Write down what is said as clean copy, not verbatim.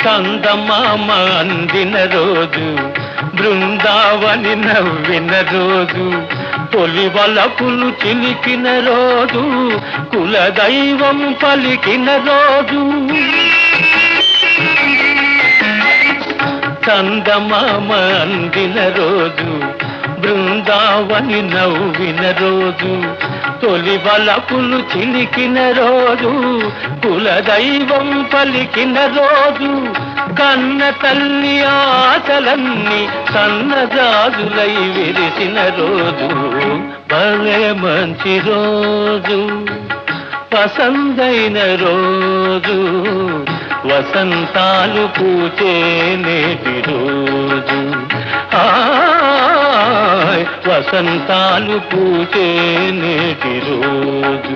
చందమామ అందిన రోజు, బృందావని నవ్విన రోజు, తొలి వలపులు చిలికిన రోజు, కులదైవం పలికిన రోజు. చందమామ అందిన రోజు, బృందావని నవ్విన రోజు, తొలి వలపులు చిలికిన రోజు, కులదైవం పలికిన రోజు, కన్న తల్లి ఆశలన్నీ సన్నజాజులై విరిసిన రోజు. భలే మంచి రోజు, పసందైన రోజు, వసంతాలు పూచే నేటి రోజు. వసంతాలు పూచే నేటి రోజు.